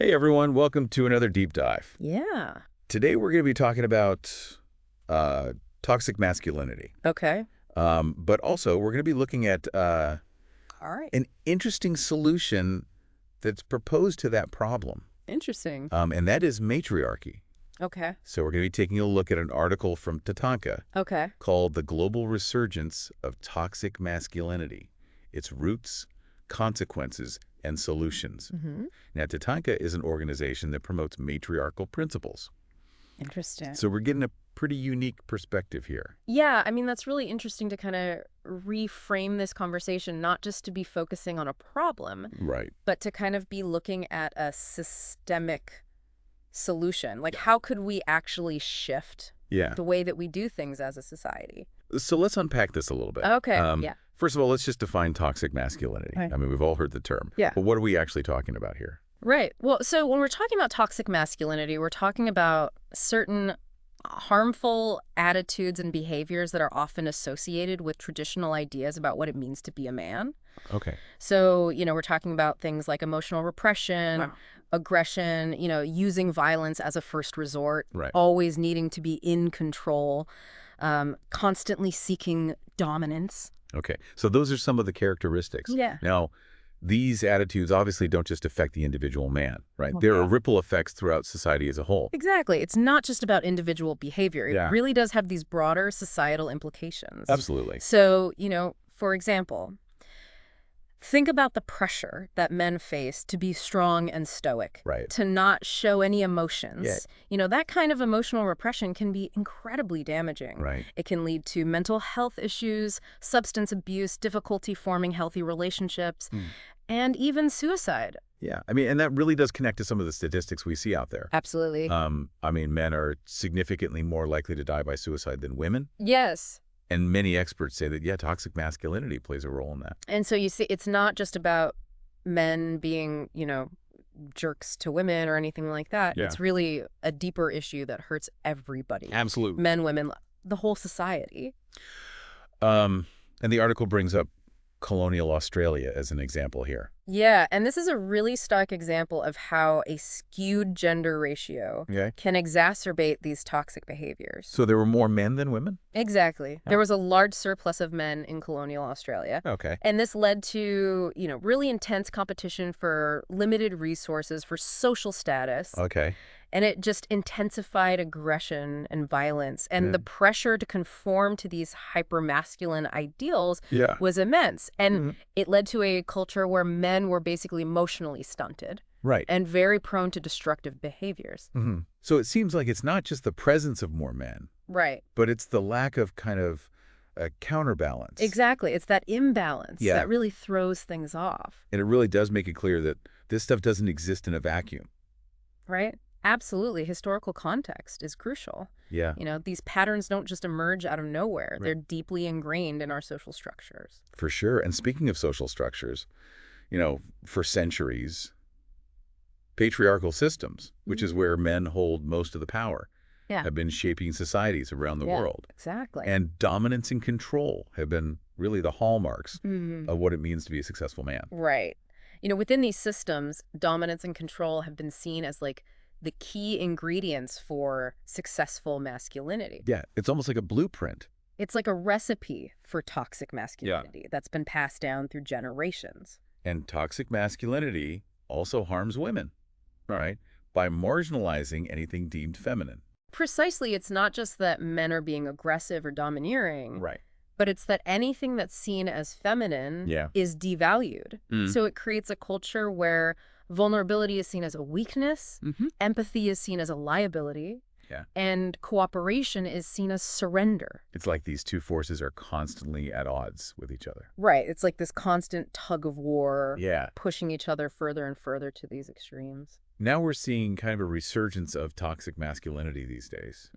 Hey everyone, welcome to another deep dive. Yeah. Today we're going to be talking about toxic masculinity. Okay. But also we're going to be looking at All right. an interesting solution that's proposed to that problem. Interesting. And that is matriarchy. Okay. So we're going to be taking a look at an article from TATANKA Okay. called The Global Resurgence of Toxic Masculinity, Its Roots, Consequences, and Solutions. Mm-hmm. Now, TATANKA is an organization that promotes matriarchal principles. Interesting. So we're getting a pretty unique perspective here. Yeah, I mean, that's really interesting to kind of reframe this conversation, not just to be focusing on a problem, Right. but to kind of be looking at a systemic solution. Like, how could we actually shift Yeah. the way that we do things as a society? So let's unpack this a little bit. Okay. Yeah. First of all, let's just define toxic masculinity. Right. I mean, we've all heard the term. Yeah. But what are we actually talking about here? Right. Well, so when we're talking about toxic masculinity, we're talking about certain harmful attitudes and behaviors that are often associated with traditional ideas about what it means to be a man. Okay. So, we're talking about things like emotional repression, Wow. aggression, using violence as a first resort, Right. always needing to be in control, constantly seeking dominance. Okay. So those are some of the characteristics. Yeah. Now, these attitudes obviously don't just affect the individual man, right? There are Okay. ripple effects throughout society as a whole. Exactly. It's not just about individual behavior. It Yeah. really does have these broader societal implications. Absolutely. So, for example, think about the pressure that men face to be strong and stoic, Right. to not show any emotions. Yeah. That kind of emotional repression can be incredibly damaging. Right. It can lead to mental health issues, substance abuse, difficulty forming healthy relationships, and even suicide. Yeah. I mean, and that really does connect to some of the statistics we see out there. Absolutely. I mean, men are significantly more likely to die by suicide than women. Yes. And many experts say that, yeah, toxic masculinity plays a role in that. And so you see, it's not just about men being, jerks to women or anything like that. Yeah. It's really a deeper issue that hurts everybody. Absolutely. Men, women, the whole society. And the article brings up colonial Australia as an example here. Yeah, and this is a really stark example of how a skewed gender ratio Okay. can exacerbate these toxic behaviors. So there were more men than women? Exactly. Oh. There was a large surplus of men in colonial Australia. Okay. And this led to, really intense competition for limited resources, for social status. Okay. And it just intensified aggression and violence. And the pressure to conform to these hyper-masculine ideals Yeah. was immense. And it led to a culture where men were basically emotionally stunted Right. and very prone to destructive behaviors. So it seems like it's not just the presence of more men, Right. but it's the lack of kind of a counterbalance. Exactly. It's that imbalance Yeah. that really throws things off. And it really does make it clear that this stuff doesn't exist in a vacuum. Right? Absolutely. Historical context is crucial. Yeah. These patterns don't just emerge out of nowhere. Right. They're deeply ingrained in our social structures. For sure. And speaking of social structures, for centuries, patriarchal systems, which is where men hold most of the power, Yeah. have been shaping societies around the world. Exactly. And dominance and control have been really the hallmarks Mhm. of what it means to be a successful man. Right. Within these systems, dominance and control have been seen as like the key ingredients for successful masculinity. Yeah, it's almost like a blueprint. It's like a recipe for toxic masculinity that's been passed down through generations. And toxic masculinity also harms women, right? By marginalizing anything deemed feminine. Precisely, it's not just that men are being aggressive or domineering, Right. but it's that anything that's seen as feminine Yeah. is devalued. So it creates a culture where vulnerability is seen as a weakness, empathy is seen as a liability, Yeah. and cooperation is seen as surrender. It's like these two forces are constantly at odds with each other. Right. It's like this constant tug of war, Yeah. pushing each other further and further to these extremes. Now we're seeing kind of a resurgence of toxic masculinity these days.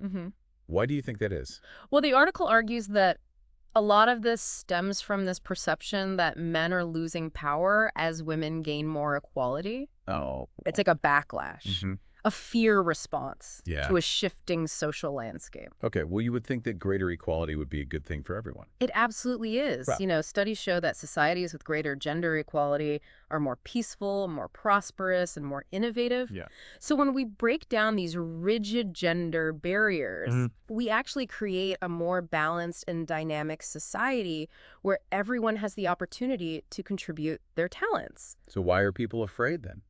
Why do you think that is? Well, the article argues that a lot of this stems from this perception that men are losing power as women gain more equality. Oh. It's like a backlash. a fear response Yeah. to a shifting social landscape. Okay, well, you would think that greater equality would be a good thing for everyone. It absolutely is. Right. You know, studies show that societies with greater gender equality are more peaceful, more prosperous, and more innovative. Yeah. So when we break down these rigid gender barriers, Mhm. we actually create a more balanced and dynamic society where everyone has the opportunity to contribute their talents. So why are people afraid then?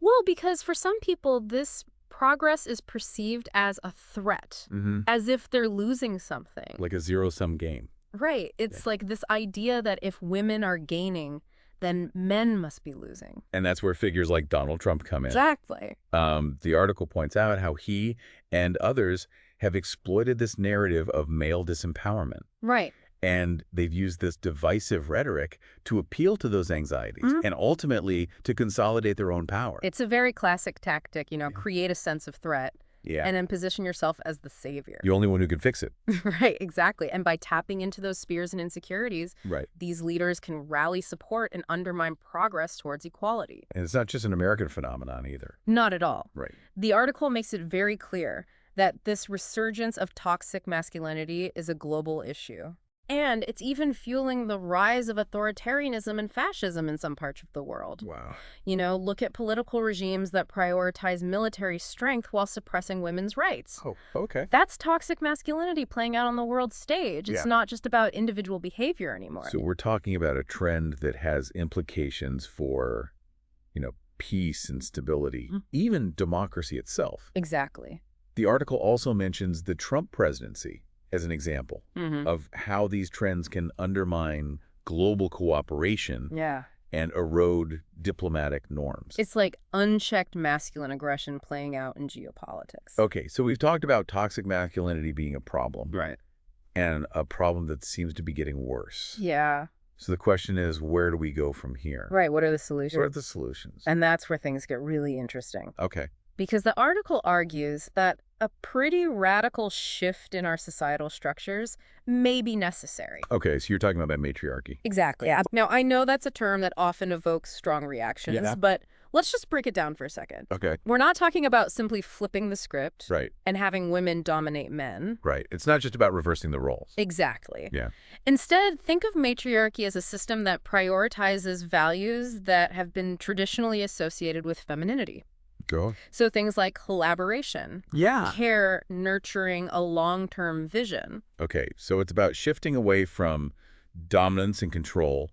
Well, because for some people, this progress is perceived as a threat, Mm-hmm. as if they're losing something. Like a zero-sum game. Right. It's like this idea that if women are gaining, then men must be losing. And that's where figures like Donald Trump come in. Exactly. The article points out how he and others have exploited this narrative of male disempowerment. Right. And they've used this divisive rhetoric to appeal to those anxieties and ultimately to consolidate their own power. It's a very classic tactic, you know, create a sense of threat Yeah. and then position yourself as the savior. The only one who can fix it. Right, exactly. And by tapping into those fears and insecurities, Right. these leaders can rally support and undermine progress towards equality. And it's not just an American phenomenon either. Not at all. Right. The article makes it very clear that this resurgence of toxic masculinity is a global issue. And it's even fueling the rise of authoritarianism and fascism in some parts of the world. Wow. You know, look at political regimes that prioritize military strength while suppressing women's rights. Oh, okay. That's toxic masculinity playing out on the world stage. It's Yeah. not just about individual behavior anymore. So we're talking about a trend that has implications for, peace and stability, even democracy itself. Exactly. The article also mentions the Trump presidency as an example of how these trends can undermine global cooperation Yeah. and erode diplomatic norms. It's like unchecked masculine aggression playing out in geopolitics. Okay, so we've talked about toxic masculinity being a problem. Right. And a problem that seems to be getting worse. Yeah. So the question is, where do we go from here? Right. What are the solutions? What are the solutions? And that's where things get really interesting. Okay. Because the article argues that a pretty radical shift in our societal structures may be necessary. Okay, so you're talking about matriarchy. Exactly. Yeah. Now, I know that's a term that often evokes strong reactions, Yeah. but let's just break it down for a second. Okay. We're not talking about simply flipping the script Right. and having women dominate men. Right. It's not just about reversing the roles. Exactly. Yeah. Instead, think of matriarchy as a system that prioritizes values that have been traditionally associated with femininity. Go. So things like collaboration, care, nurturing a long-term vision. Okay, so it's about shifting away from dominance and control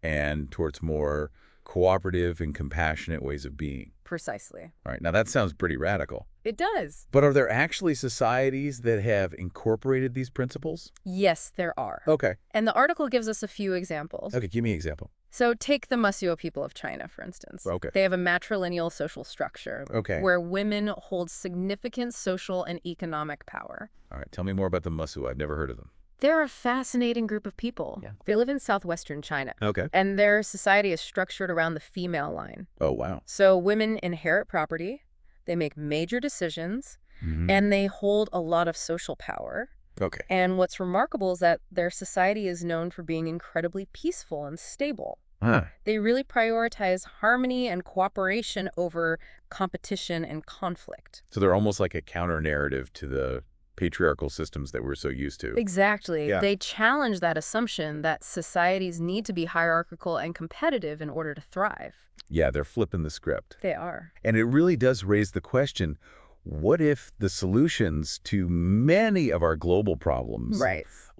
and towards more cooperative and compassionate ways of being. Precisely. All right, now that sounds pretty radical. It does. But are there actually societies that have incorporated these principles? Yes, there are. Okay. And the article gives us a few examples. Okay, give me an example. So take the Museo people of China, for instance. Okay. They have a matrilineal social structure where women hold significant social and economic power. All right, tell me more about the Musu. I've never heard of them. They're a fascinating group of people. Yeah. They live in southwestern China. Okay. And their society is structured around the female line. Oh, wow. So women inherit property, they make major decisions, and they hold a lot of social power. Okay. And what's remarkable is that their society is known for being incredibly peaceful and stable. Huh. They really prioritize harmony and cooperation over competition and conflict. So they're almost like a counter-narrative to the patriarchal systems that we're so used to. Exactly. Yeah. They challenge that assumption that societies need to be hierarchical and competitive in order to thrive. Yeah, they're flipping the script. They are. And it really does raise the question, what if the solutions to many of our global problems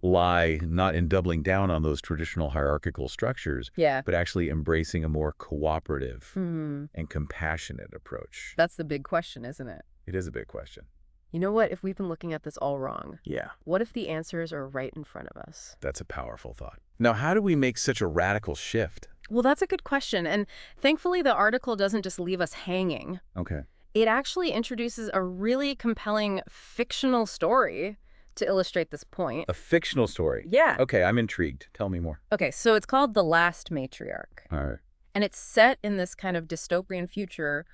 lie not in doubling down on those traditional hierarchical structures, but actually embracing a more cooperative and compassionate approach? That's the big question, isn't it? It is a big question. You know what? If we've been looking at this all wrong, Yeah. what if the answers are right in front of us? That's a powerful thought. Now, how do we make such a radical shift? Well, that's a good question. And thankfully, the article doesn't just leave us hanging. Okay. It actually introduces a really compelling fictional story to illustrate this point. A fictional story? Yeah. Okay, I'm intrigued. Tell me more. Okay, so it's called The Last Matriarch. All right. And it's set in this kind of dystopian future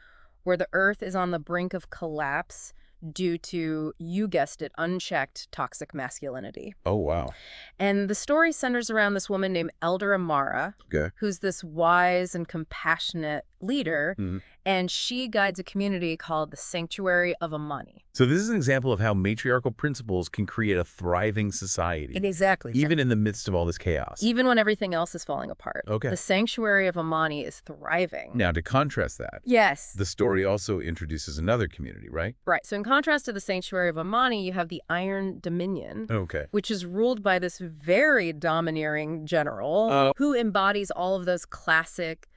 where the Earth is on the brink of collapse due to, you guessed it, unchecked toxic masculinity. Oh, wow. And the story centers around this woman named 𝗧𝗓𝗓, Okay. who's this wise and compassionate leader, And she guides a community called the Sanctuary of Amani. So this is an example of how matriarchal principles can create a thriving society. Exactly. Even in the midst of all this chaos. Even when everything else is falling apart. Okay. The Sanctuary of Amani is thriving. Now, to contrast that, yes, the story also introduces another community, right? Right. So in contrast to the Sanctuary of Amani, you have the Iron Dominion, Okay. which is ruled by this very domineering general who embodies all of those classic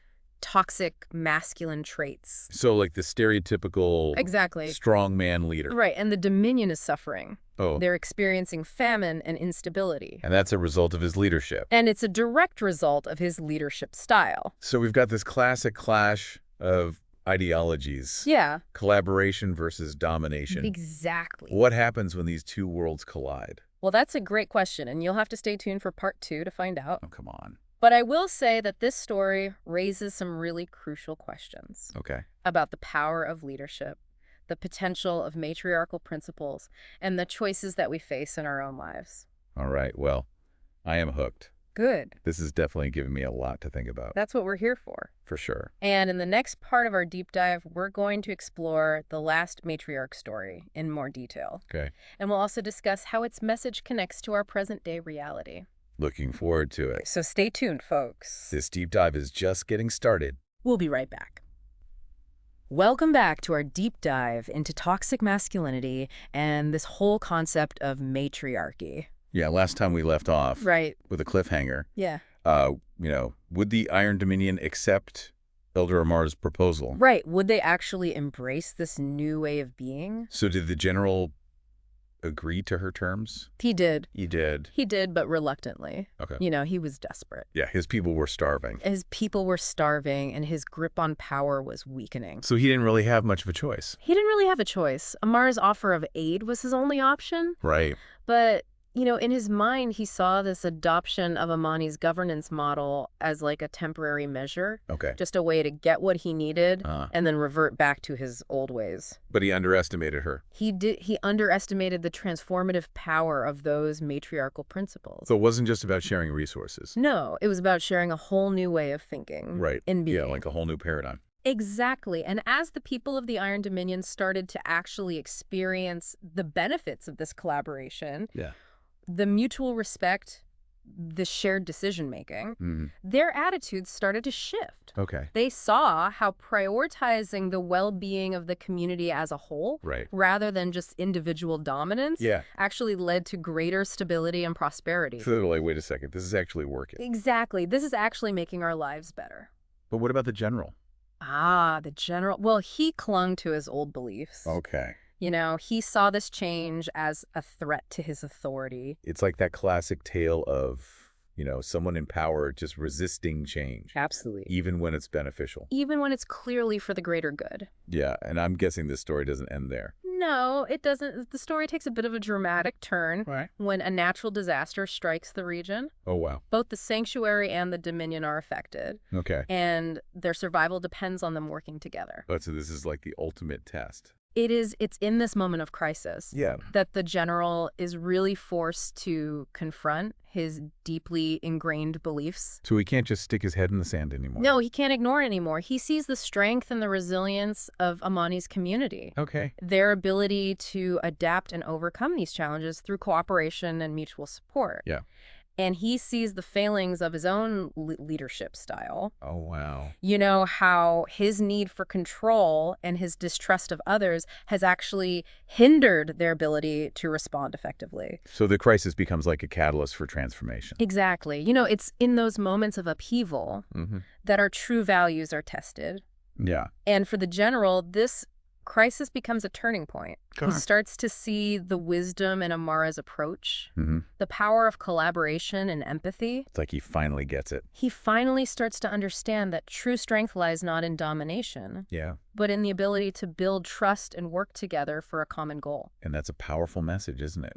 toxic masculine traits. So like the stereotypical exactly strongman leader. Right. And the Dominion is suffering. Oh. They're experiencing famine and instability. And that's a result of his leadership. And it's a direct result of his leadership style. So we've got this classic clash of ideologies. Yeah. Collaboration versus domination. Exactly. What happens when these two worlds collide? Well, that's a great question, and you'll have to stay tuned for part 2 to find out. Oh, come on. But I will say that this story raises some really crucial questions. Okay. About the power of leadership, the potential of matriarchal principles, and the choices that we face in our own lives. All right. Well, I am hooked. Good. This is definitely giving me a lot to think about. That's what we're here for. For sure. And in the next part of our deep dive, we're going to explore the last matriarch story in more detail. Okay. And we'll also discuss how its message connects to our present-day reality. Looking forward to it. So stay tuned, folks. This deep dive is just getting started. We'll be right back. Welcome back to our deep dive into toxic masculinity and this whole concept of matriarchy. Yeah, last time we left off right with a cliffhanger. Yeah. Would the Iron Dominion accept Elder Amar's proposal? Right. Would they actually embrace this new way of being? So did the general agree to her terms? He did. He did. He did, but reluctantly. Okay. He was desperate. Yeah, his people were starving. His people were starving, and his grip on power was weakening. So he didn't really have much of a choice. He didn't really have a choice. Amar's offer of aid was his only option. Right. But in his mind, he saw this adoption of Amani's governance model as like a temporary measure. Okay. Just a way to get what he needed and then revert back to his old ways. But he underestimated her. He underestimated the transformative power of those matriarchal principles. So it wasn't just about sharing resources. No, it was about sharing a whole new way of thinking. Right. And being. Yeah, like a whole new paradigm. Exactly. And as the people of the Iron Dominion started to actually experience the benefits of this collaboration, the mutual respect, the shared decision-making, their attitudes started to shift. Okay. They saw how prioritizing the well-being of the community as a whole, rather than just individual dominance, actually led to greater stability and prosperity. So they're like, wait a second, this is actually working. Exactly. This is actually making our lives better. But what about the general? The general. Well, he clung to his old beliefs. Okay. He saw this change as a threat to his authority. It's like that classic tale of, someone in power just resisting change. Absolutely. Even when it's beneficial. Even when it's clearly for the greater good. Yeah, and I'm guessing this story doesn't end there. No, it doesn't. The story takes a bit of a dramatic turn when a natural disaster strikes the region. Oh, wow. Both the sanctuary and the Dominion are affected. Okay. And their survival depends on them working together. But so this is like the ultimate test. It's in this moment of crisis that the general is really forced to confront his deeply ingrained beliefs. So he can't just stick his head in the sand anymore. No, he can't ignore it anymore. He sees the strength and the resilience of Amani's community. Okay. Their ability to adapt and overcome these challenges through cooperation and mutual support. Yeah. And he sees the failings of his own leadership style. Oh, wow. How his need for control and his distrust of others has actually hindered their ability to respond effectively. So the crisis becomes like a catalyst for transformation. Exactly. It's in those moments of upheaval that our true values are tested. Yeah. And for the general, this crisis becomes a turning point. He starts to see the wisdom in Amara's approach, the power of collaboration and empathy. It's like he finally gets it. He finally starts to understand that true strength lies not in domination, but in the ability to build trust and work together for a common goal. And that's a powerful message, isn't it?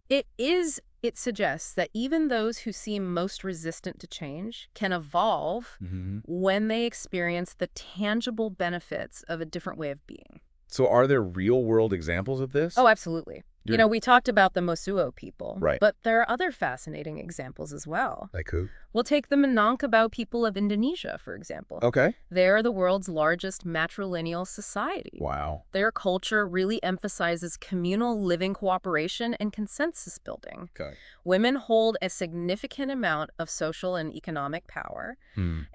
It is. It suggests that even those who seem most resistant to change can evolve when they experience the tangible benefits of a different way of being. So are there real-world examples of this? Oh, absolutely. We talked about the Mosuo people, right? But there are other fascinating examples as well. Like who? We'll take the Minangkabau people of Indonesia, for example. Okay. They are the world's largest matrilineal society. Wow. Their culture really emphasizes communal living cooperation and consensus building. Okay. Women hold a significant amount of social and economic power,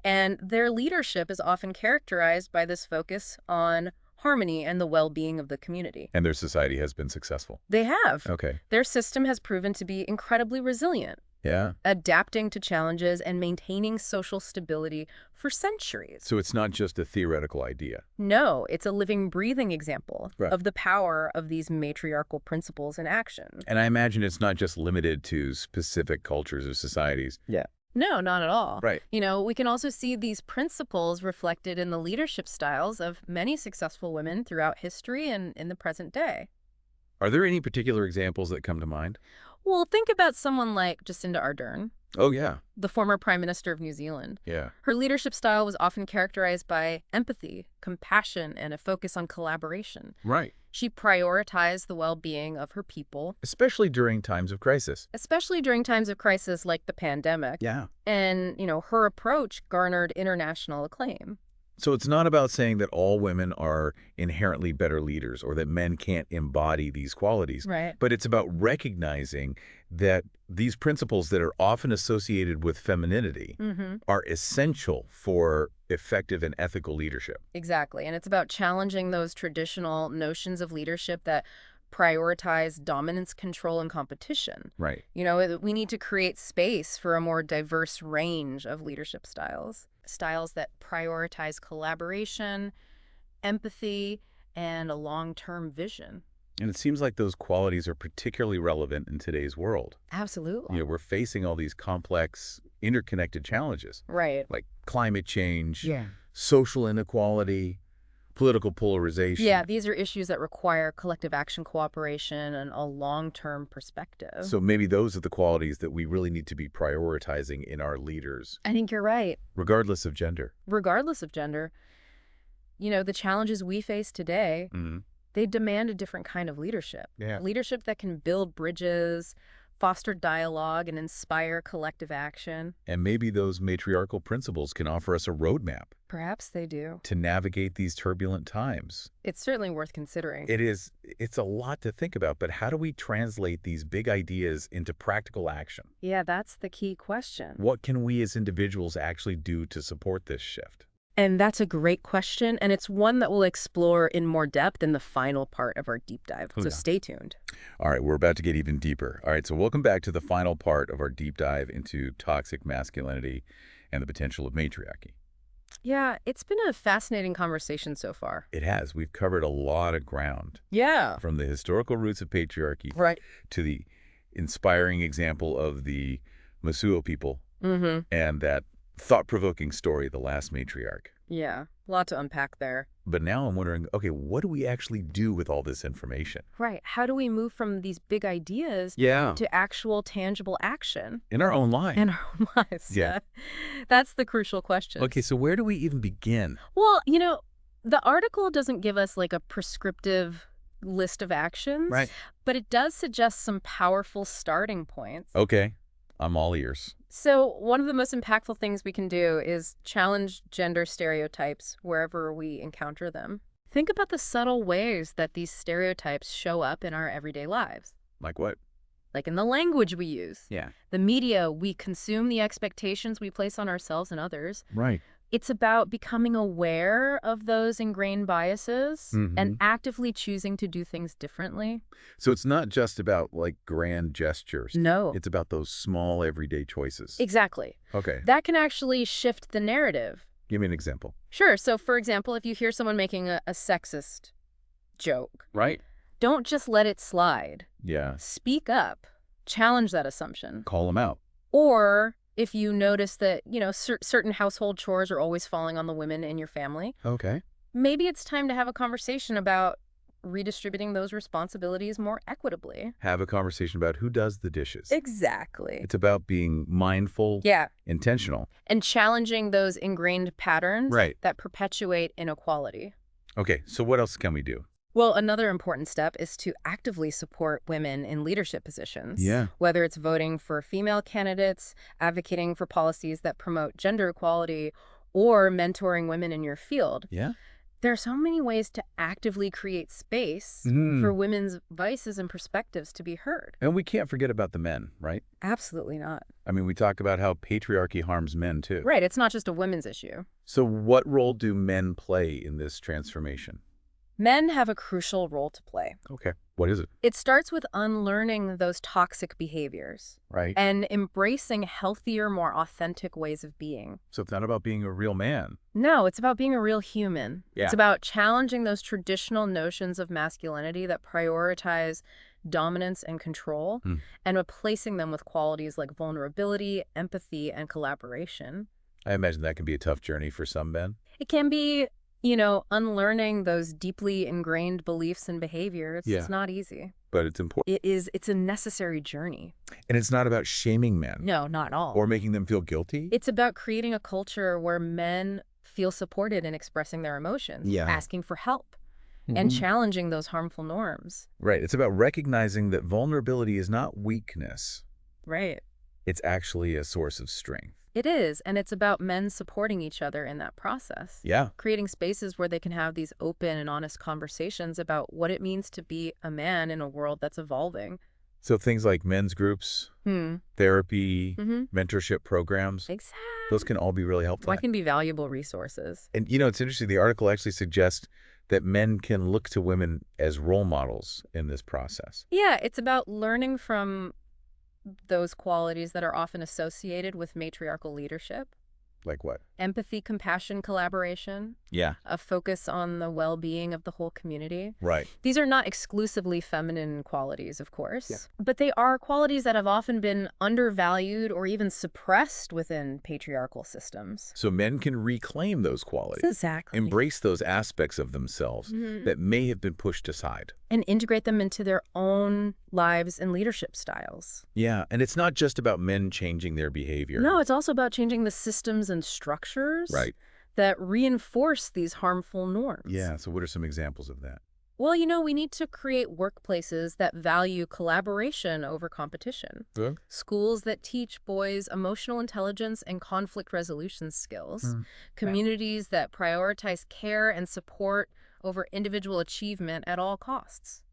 and their leadership is often characterized by this focus on harmony and the well-being of the community. And their society has been successful. They have. Okay. Their system has proven to be incredibly resilient. Yeah. Adapting to challenges and maintaining social stability for centuries. So it's not just a theoretical idea. No, it's a living, breathing example Right. of the power of these matriarchal principles in action. And I imagine it's not just limited to specific cultures or societies. Yeah. No, not at all. Right. We can also see these principles reflected in the leadership styles of many successful women throughout history and in the present day. Are there any particular examples that come to mind? Well, think about someone like Jacinda Ardern, Oh, yeah. the former Prime Minister of New Zealand. Yeah. Her leadership style was often characterized by empathy, compassion, and a focus on collaboration. Right. She prioritized the well-being of her people. Especially during times of crisis. Especially during times of crisis like the pandemic. Yeah. And, her approach garnered international acclaim. So it's not about saying that all women are inherently better leaders or that men can't embody these qualities. Right. But it's about recognizing that these principles that are often associated with femininity are essential for effective and ethical leadership. Exactly. And it's about challenging those traditional notions of leadership that prioritize dominance, control, and competition. Right. We need to create space for a more diverse range of leadership styles. Styles that prioritize collaboration, empathy, and a long-term vision. And it seems like those qualities are particularly relevant in today's world. Absolutely. We're facing all these complex, interconnected challenges. Right. Like climate change, social inequality, political polarization. Yeah, these are issues that require collective action, cooperation, and a long-term perspective. So maybe those are the qualities that we really need to be prioritizing in our leaders. I think you're right. Regardless of gender. Regardless of gender. The challenges we face today, they demand a different kind of leadership. Yeah. Leadership that can build bridges, foster dialogue, and inspire collective action. And maybe those matriarchal principles can offer us a roadmap. Perhaps they do. To navigate these turbulent times. It's certainly worth considering. It is. It's a lot to think about, but how do we translate these big ideas into practical action? Yeah, that's the key question. What can we as individuals actually do to support this shift? And that's a great question, and it's one that we'll explore in more depth in the final part of our deep dive. So stay tuned. All right, we're about to get even deeper. All right, so welcome back to the final part of our deep dive into toxic masculinity and the potential of matriarchy. Yeah, it's been a fascinating conversation so far. It has. We've covered a lot of ground. Yeah. From the historical roots of patriarchy to the inspiring example of the Mosuo people and that thought-provoking story, The Last Matriarch. Yeah, a lot to unpack there. But now I'm wondering, okay, what do we actually do with all this information? Right. How do we move from these big ideas to actual tangible action? In our own lives. In our own lives. Yeah. That's the crucial question. Okay, so where do we even begin? Well, the article doesn't give us like a prescriptive list of actions. Right. But it does suggest some powerful starting points. Okay. I'm all ears. So one of the most impactful things we can do is challenge gender stereotypes wherever we encounter them. Think about the subtle ways that these stereotypes show up in our everyday lives. Like what? Like in the language we use. Yeah. The media we consume, the expectations we place on ourselves and others. Right. It's about becoming aware of those ingrained biases and actively choosing to do things differently. So it's not just about like grand gestures. No. It's about those small everyday choices. Exactly. Okay. That can actually shift the narrative. Give me an example. Sure. So for example, if you hear someone making a sexist joke, right? Don't just let it slide. Yeah. Speak up. Challenge that assumption. Call them out. Or if you notice that, certain household chores are always falling on the women in your family. Okay. Maybe it's time to have a conversation about redistributing those responsibilities more equitably. Have a conversation about who does the dishes. Exactly. It's about being mindful, intentional. And challenging those ingrained patterns that perpetuate inequality. Okay, so what else can we do? Well, another important step is to actively support women in leadership positions. Yeah. Whether it's voting for female candidates, advocating for policies that promote gender equality, or mentoring women in your field. Yeah. There are so many ways to actively create space for women's voices and perspectives to be heard. And we can't forget about the men, right? Absolutely not. I mean, we talk about how patriarchy harms men, too. Right. It's not just a women's issue. So what role do men play in this transformation? Men have a crucial role to play. Okay. What is it? It starts with unlearning those toxic behaviors. Right. And embracing healthier, more authentic ways of being. So it's not about being a real man. No, it's about being a real human. Yeah. It's about challenging those traditional notions of masculinity that prioritize dominance and control and replacing them with qualities like vulnerability, empathy, and collaboration. I imagine that can be a tough journey for some men. It can be, unlearning those deeply ingrained beliefs and behaviors. Yeah. It's not easy. But it's important. It's a necessary journey. And it's not about shaming men. No, not at all. Or making them feel guilty. It's about creating a culture where men feel supported in expressing their emotions, asking for help, and challenging those harmful norms. Right. It's about recognizing that vulnerability is not weakness. Right. It's actually a source of strength. It is, and it's about men supporting each other in that process. Yeah. Creating spaces where they can have these open and honest conversations about what it means to be a man in a world that's evolving. So things like men's groups, therapy, mentorship programs, Exactly. those can all be really helpful. That can be valuable resources. And, it's interesting. The article actually suggests that men can look to women as role models in this process. Yeah, it's about learning from those qualities that are often associated with matriarchal leadership. Like what? Empathy, compassion, collaboration. Yeah. A focus on the well-being of the whole community. Right. These are not exclusively feminine qualities, of course, but they are qualities that have often been undervalued or even suppressed within patriarchal systems. So men can reclaim those qualities. Exactly. Embrace those aspects of themselves that may have been pushed aside. And integrate them into their own lives and leadership styles. Yeah, and it's not just about men changing their behavior. No, it's also about changing the systems and structures that reinforce these harmful norms. Yeah, so what are some examples of that? Well, we need to create workplaces that value collaboration over competition. Schools that teach boys emotional intelligence and conflict resolution skills. Communities that prioritize care and support over individual achievement at all costs.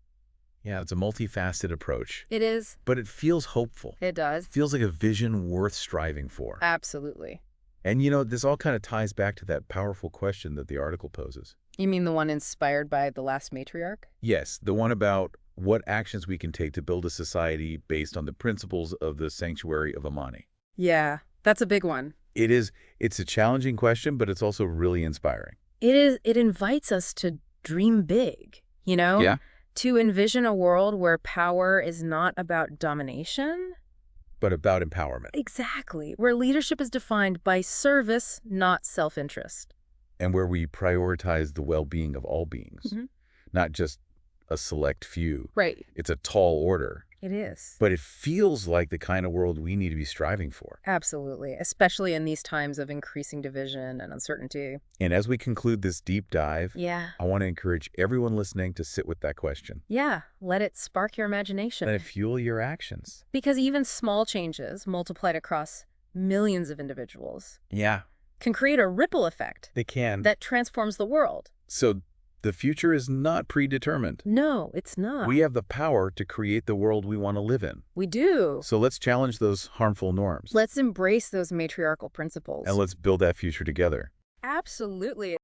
Yeah, it's a multifaceted approach. It is. But it feels hopeful. It does. It feels like a vision worth striving for. Absolutely. And, this all kind of ties back to that powerful question that the article poses. You mean the one inspired by The Last Matriarch? Yes, the one about what actions we can take to build a society based on the principles of the sanctuary of Amani. Yeah, that's a big one. It is. It's a challenging question, but it's also really inspiring. It is. It invites us to dream big, Yeah. To envision a world where power is not about domination, but about empowerment. Exactly. Where leadership is defined by service, not self-interest. And where we prioritize the well-being of all beings, not just a select few. Right. It's a tall order. It is. But it feels like the kind of world we need to be striving for. Absolutely, especially in these times of increasing division and uncertainty. And as we conclude this deep dive, I want to encourage everyone listening to sit with that question. Yeah, let it spark your imagination. Let it fuel your actions. Because even small changes multiplied across millions of individuals can create a ripple effect. They can. That transforms the world. So the future is not predetermined. No, it's not. We have the power to create the world we want to live in. We do. So let's challenge those harmful norms. Let's embrace those matriarchal principles. And let's build that future together. Absolutely.